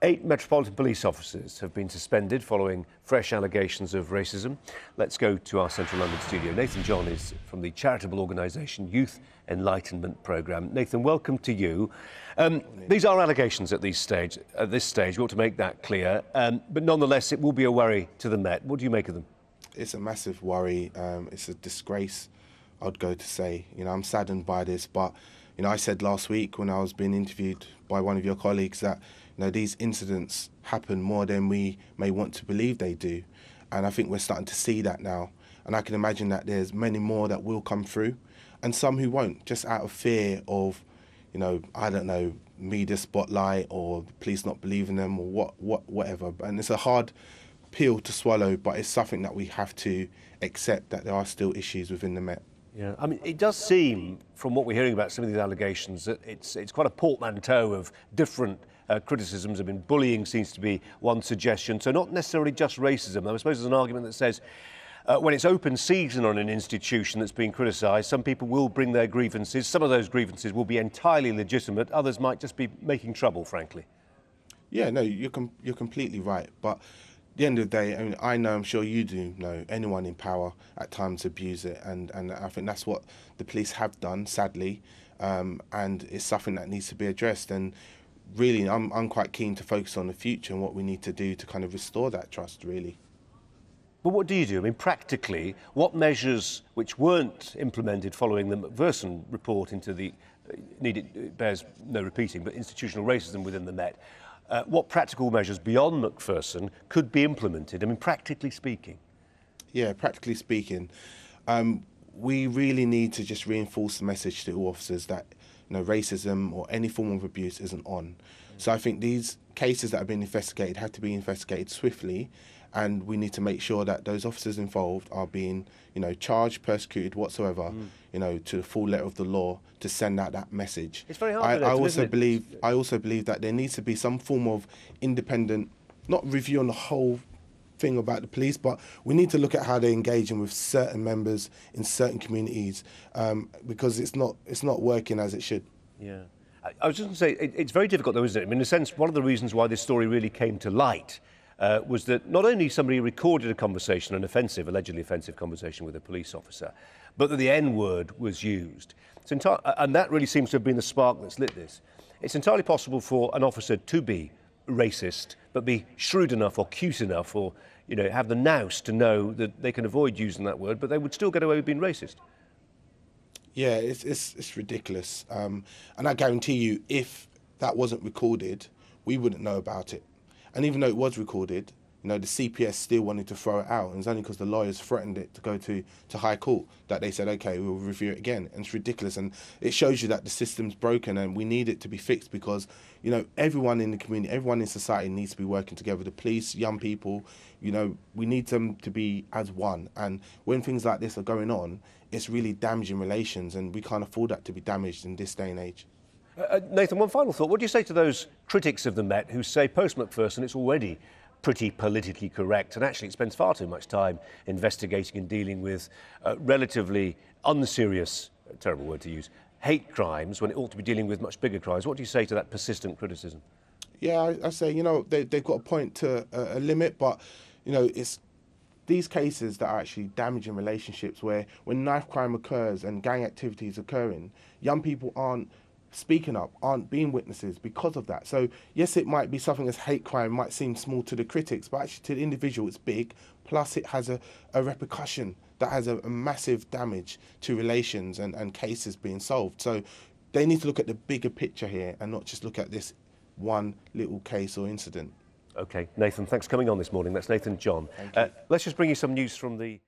8 Metropolitan Police officers have been suspended following fresh allegations of racism. Let's go to our Central London studio. Nathan John is from the charitable organisation Youth Enlightenment Programme. Nathan, welcome to you. These are allegations at this stage. We ought to make that clear. But nonetheless, it will be a worry to the Met. What do you make of them? It's a massive worry. It's a disgrace, I'd go to say. I'm saddened by this, but I said last week when I was being interviewed by one of your colleagues that these incidents happen more than we may want to believe they do, and I think we're starting to see that now. And I can imagine that there's many more that will come through, and some who won't, just out of fear of, I don't know, media spotlight or the police not believing them or whatever. And it's a hard pill to swallow, but it's something that we have to accept, that there are still issues within the Met. Yeah, I mean, it does seem, from what we're hearing about some of these allegations, that it's quite a portmanteau of different criticisms. I mean, bullying seems to be one suggestion, so not necessarily just racism. I suppose there's an argument that says when it's open season on an institution that's being criticised, some people will bring their grievances. Some of those grievances will be entirely legitimate. Others might just be making trouble, frankly. Yeah, no, you're completely right. But at the end of the day, I mean, I'm sure you do know, anyone in power at times abuse it, and I think that's what the police have done, sadly, and it's something that needs to be addressed. And really, I'm quite keen to focus on the future and what we need to do to kind of restore that trust, really. But what do you do? I mean, practically, what measures which weren't implemented following the Macpherson report into the, it bears no repeating, but institutional racism within the Met, what practical measures beyond Macpherson could be implemented? I mean, practically speaking. Yeah, practically speaking, we really need to just reinforce the message to all officers that racism or any form of abuse isn't on. So I think these cases that have been investigated have to be investigated swiftly, and we need to make sure that those officers involved are being, charged, persecuted, whatsoever, to the full letter of the law, to send out that message. It's very hard. I also believe that there needs to be some form of independent, not review on the whole thing about the police, but we need to look at how they're engaging with certain members in certain communities, because it's not working as it should. Yeah, I was just going to say, it's very difficult though, isn't it? I mean, in a sense, one of the reasons why this story really came to light was that not only somebody recorded a conversation, an allegedly offensive conversation with a police officer, but that the N-word was used. And that really seems to have been the spark that's lit this. It's entirely possible for an officer to be racist, but be shrewd enough or cute enough or, have the nous to know that they can avoid using that word, but they would still get away with being racist. Yeah, it's ridiculous. And I guarantee you, if that wasn't recorded, we wouldn't know about it. And even though it was recorded, the CPS still wanted to throw it out. And it's only because the lawyers threatened it to go to High Court that they said, OK, we'll review it again. And it's ridiculous. And it shows you that the system's broken and we need it to be fixed because, everyone in the community, everyone in society needs to be working together. The police, young people, we need them to be as one. And when things like this are going on, it's really damaging relations, and we can't afford that to be damaged in this day and age. Nathan, one final thought. What do you say to those critics of the Met who say post-Macpherson it's already pretty politically correct and actually it spends far too much time investigating and dealing with relatively unserious, terrible word to use, hate crimes when it ought to be dealing with much bigger crimes? What do you say to that persistent criticism? Yeah, I say, they've got a point to a limit, but, it's these cases that are actually damaging relationships where when knife crime occurs and gang activities occurring, young people aren't speaking up, aren't being witnesses because of that. So yes, it might be something as hate crime might seem small to the critics, but actually to the individual it's big, plus it has a repercussion that has a massive damage to relations and cases being solved. So they need to look at the bigger picture here and not just look at this one little case or incident. OK, Nathan, thanks for coming on this morning. That's Nathan John. Thank you. Let's just bring you some news from the